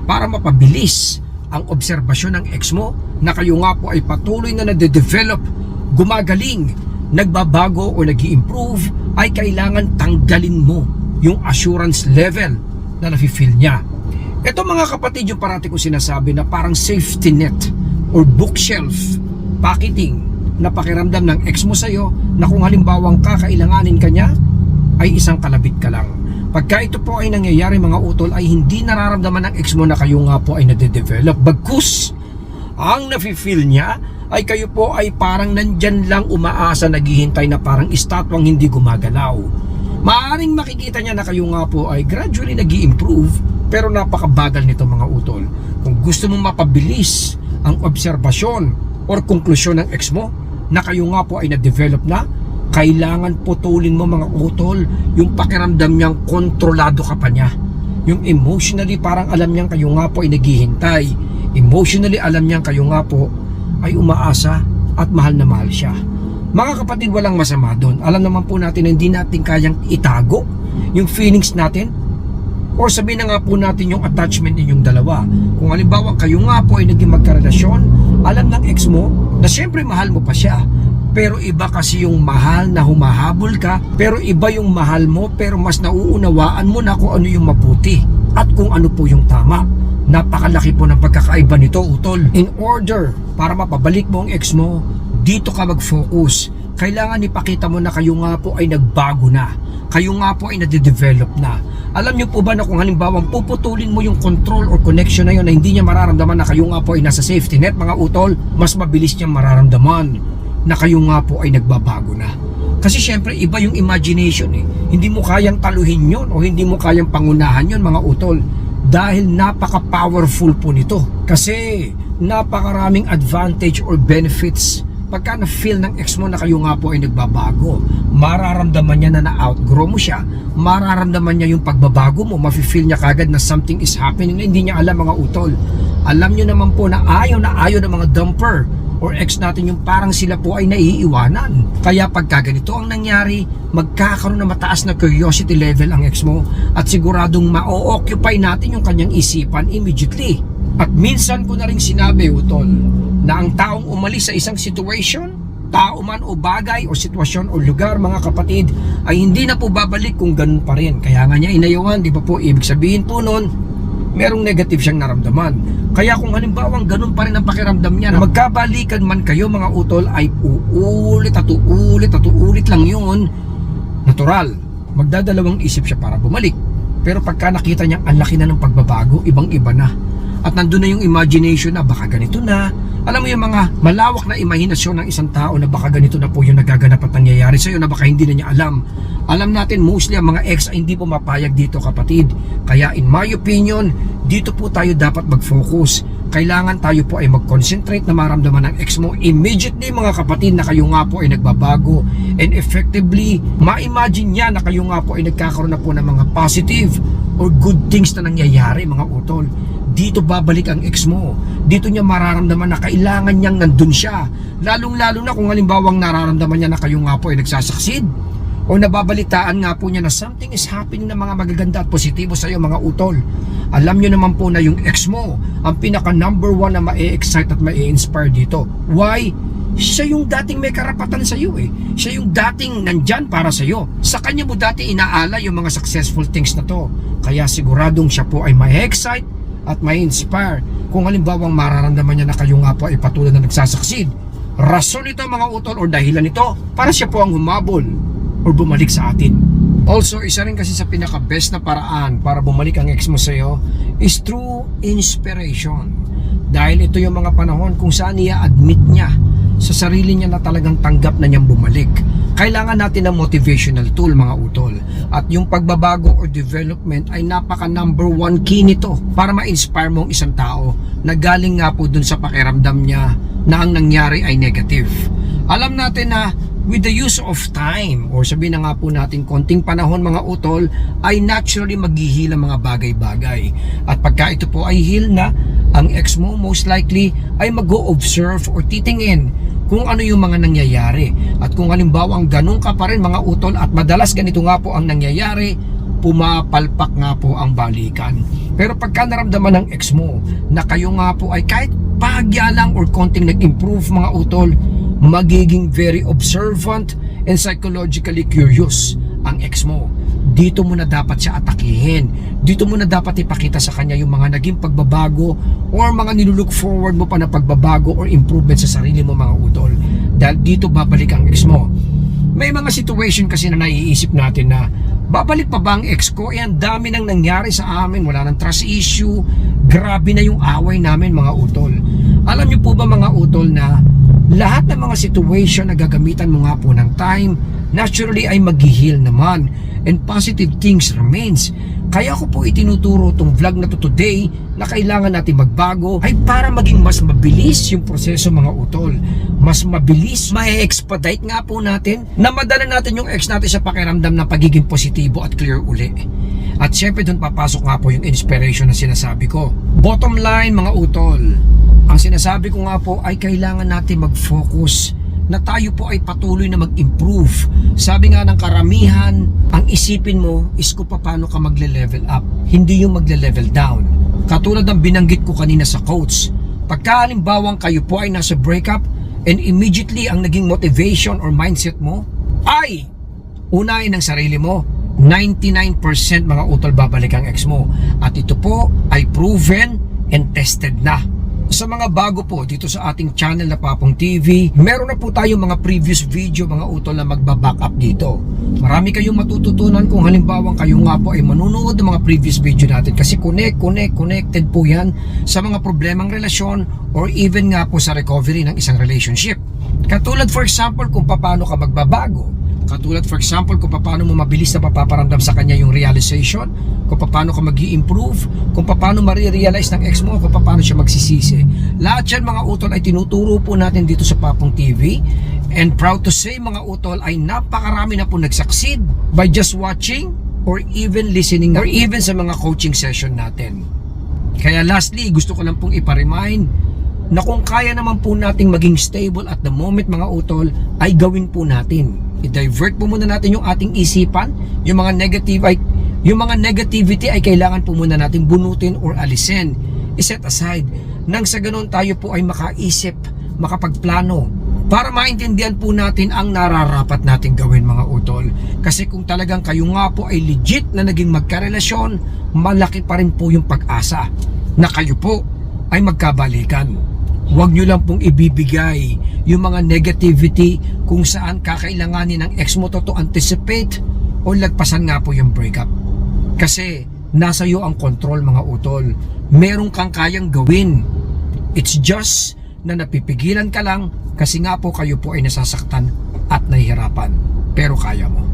para mapabilis ang obserbasyon ng ex mo na kayo nga po ay patuloy na nade-develop, gumagaling, nagbabago o nag-i-improve, ay kailangan tanggalin mo yung assurance level na nafe-feel niya. Ito mga kapatid yung parati ko sinasabi na parang safety net or bookshelf packeting na pakiramdam ng ex mo sa'yo na kung halimbawang kakailanganin ka niya ay isang kalabit ka lang. Pagka ito po ay nangyayari mga utol ay hindi nararamdaman ng ex mo na kayo nga po ay nade-develop. Bagkus, ang nafe-feel niya ay kayo po ay parang nandyan lang umaasa, naghihintay na parang estatwang hindi gumagalaw. Maaaring makikita niya na kayo nga po ay gradually nag-i-improve pero napakabagal nito mga utol. Kung gusto mong mapabilis ang obserbasyon or konklusyon ng ex mo na kayo nga po ay na-develop na, kailangan putulin mo mga utol yung pakiramdam niyang kontrolado ka pa niya. Yung emotionally parang alam niyang kayo nga po ay naghihintay. Emotionally alam niyang kayo nga po ay umaasa at mahal na mahal siya. Mga kapatid, walang masama doon. Alam naman po natin na hindi natin kayang itago yung feelings natin or sabihin na nga po natin yung attachment ninyong dalawa. Kung halimbawa kayo nga po ay naging magkarelasyon, alam ng ex mo na syempre mahal mo pa siya. Pero iba kasi yung mahal na humahabol ka, pero iba yung mahal mo pero mas nauunawaan mo na kung ano yung mabuti at kung ano po yung tama. Napakalaki po ng pagkakaiba nito utol. In order para mapabalik mo ang ex mo, dito ka mag-focus. Kailangan ipakita mo na kayo nga po ay nagbago na, kayo nga po ay nade-develop na. Alam niyo po ba na kung halimbawa puputulin mo yung control or connection na yun na hindi niya mararamdaman na kayo nga po ay nasa safety net mga utol, mas mabilis niya mararamdaman na kayo nga po ay nagbabago na. Kasi syempre iba yung imagination eh. Hindi mo kayang taluhin yon o hindi mo kayang pangunahan yon mga utol. Dahil napaka-powerful po nito. Kasi napakaraming advantage or benefits pagka na-feel ng ex mo na kayo nga po ay nagbabago. Mararamdaman niya na na-outgrow mo siya. Mararamdaman niya yung pagbabago mo. Mafe-feel niya kagad na something is happening na hindi niya alam mga utol. Alam niyo naman po na ayaw ng mga dumper or ex natin yung parang sila po ay naiiwanan. Kaya pagka ganito ang nangyari, magkakaroon na mataas na curiosity level ang ex mo at siguradong ma-occupy natin yung kanyang isipan immediately. At minsan ko na rin sinabi utol na ang taong umalis sa isang situation, tao man o bagay o sitwasyon o lugar mga kapatid, ay hindi na po babalik kung ganun pa rin. Kaya nga niya inayawan, di ba po? Ibig sabihin po nun, merong negative siyang naramdaman. Kaya kung halimbawang ganun pa rin ang pakiramdam niya na magkabalikan man kayo mga utol ay uulit at uulit lang yun, natural, magdadalawang isip siya para bumalik. Pero pagka nakita niya ang laki na ng pagbabago, ibang iba na. At nandun na yung imagination na baka ganito na. Alam mo yung mga malawak na imahinasyon ng isang tao na baka ganito na po yung nagaganap at nangyayari sa'yo na baka hindi na niya alam. Alam natin mostly ang mga ex ay hindi po mapayag dito kapatid. Kaya in my opinion, dito po tayo dapat mag-focus. Kailangan tayo po ay mag-concentrate na maramdaman ng ex mo immediately mga kapatid na kayo nga po ay nagbabago. And effectively, ma-imagine niya na kayo nga po ay nagkakaroon na po ng mga positive or good things na nangyayari mga utol. Dito babalik ang ex mo. Dito niya mararamdaman na kailangan niyang nandun siya. Lalong-lalo na kung halimbawang nararamdaman niya na kayo nga po ay nagsasucceed o nababalitaan nga po niya na something is happening na mga magaganda at positibo sa iyo mga utol. Alam niyo naman po na yung ex mo ang pinaka number one na ma-excite at ma-inspire dito. Why? Siya yung dating may karapatan sa iyo eh. Siya yung dating nandyan para sa iyo. Sa kanya mo dati inaala yung mga successful things na to. Kaya siguradong siya po ay ma-excite at ma-inspire kung halimbawang mararamdaman niya na kayo nga po ay patuloy na nagsasucceed. Rason ito mga utol o dahilan ito para siya po ang humabol or bumalik sa atin. Also, isa rin kasi sa pinaka-best na paraan para bumalik ang ex mo sa iyo is through inspiration. Dahil ito yung mga panahon kung saan i-admit niya sa sarili niya na talagang tanggap na niyang bumalik. Kailangan natin ng motivational tool mga utol. At yung pagbabago or development ay napaka number one key nito para ma-inspire mo ang isang tao na galing nga po dun sa pakiramdam niya na ang nangyari ay negative. Alam natin na with the use of time or sabihin na nga po natin konting panahon mga utol ay naturally maghihil ang mga bagay-bagay. At pagka ito po ay heal na, ang ex mo most likely ay mag-o-observe or titingin kung ano yung mga nangyayari. At kung halimbawang ganun ka pa rin mga utol at madalas ganito nga po ang nangyayari, pumapalpak nga po ang balikan. Pero pagka naramdaman ng ex mo na kayo nga po ay kahit bahagya lang or konting nag-improve mga utol, magiging very observant and psychologically curious ang ex mo. Dito mo na dapat siya atakihin. Dito mo na dapat ipakita sa kanya yung mga naging pagbabago or mga nilulook forward mo pa na pagbabago or improvement sa sarili mo mga utol. Dahil dito babalik ang ex mo. May mga situation kasi na naiisip natin na babalik pa ba ang ex ko? Ang dami nang nangyari sa amin, wala nang trust issue, grabe na yung away namin mga utol. Alam niyo po ba mga utol na lahat ng mga situation na gagamitan mo nga po ng time, naturally ay mag-heal naman and positive things remains. Kaya ko po itinuturo itong vlog na to today na kailangan natin magbago ay para maging mas mabilis yung proseso mga utol. Mas mabilis, ma-expedite nga po natin na madala natin yung ex natin sa pakiramdam ng pagiging positibo at clear uli. At syempre doon papasok nga po yung inspiration na sinasabi ko. Bottom line mga utol, ang sinasabi ko nga po ay kailangan natin mag-focus na tayo po ay patuloy na mag-improve. Sabi nga ng karamihan, ang isipin mo is kung paano ka magle-level up, hindi yung magle-level down. Katulad ng binanggit ko kanina sa quotes, pagka halimbawang kayo po ay nasa breakup and immediately ang naging motivation or mindset mo ay unahin ang sarili mo, 99% mga utol babalik ang ex mo. At ito po ay proven and tested na. Sa mga bago po dito sa ating channel na Papong TV, meron na po tayong mga previous video mga utol na magbaback up dito. Marami kayong matututunan kung halimbawang kayo nga po ay manunood ng mga previous video natin kasi connected po yan sa mga problemang relasyon or even nga po sa recovery ng isang relationship. Katulad for example kung paano ka magbabago. Katulad for example kung paano mo mabilis na paparamdam sa kanya yung realization, kung paano ka mag-i-improve, kung paano marirealize ng ex mo, kung paano siya magsisisi. Lahat yan mga utol ay tinuturo po natin dito sa Papong TV. And proud to say mga utol ay napakarami na po nag-succeed by just watching or even listening or even sa mga coaching session natin. Kaya lastly, gusto ko lang pong iparemind na kung kaya naman po nating maging stable at the moment mga utol ay gawin po natin. I-divert po muna natin yung ating isipan, yung mga negativity ay kailangan po muna natin bunutin or alisin, i-set aside nang sa ganun tayo po ay makaisip, makapagplano para maintindihan po natin ang nararapat nating gawin mga utol. Kasi kung talagang kayo nga po ay legit na naging magkarelasyon, malaki pa rin po yung pag-asa na kayo po ay magkabalikan. Huwag nyo lang pong ibibigay yung mga negativity kung saan kakailanganin ng ex mo to anticipate o lagpasan nga po yung breakup. Kasi nasa iyo ang control mga utol. Meron kang kayang gawin. It's just na napipigilan ka lang kasi nga po kayo po ay nasasaktan at nahihirapan. Pero kaya mo.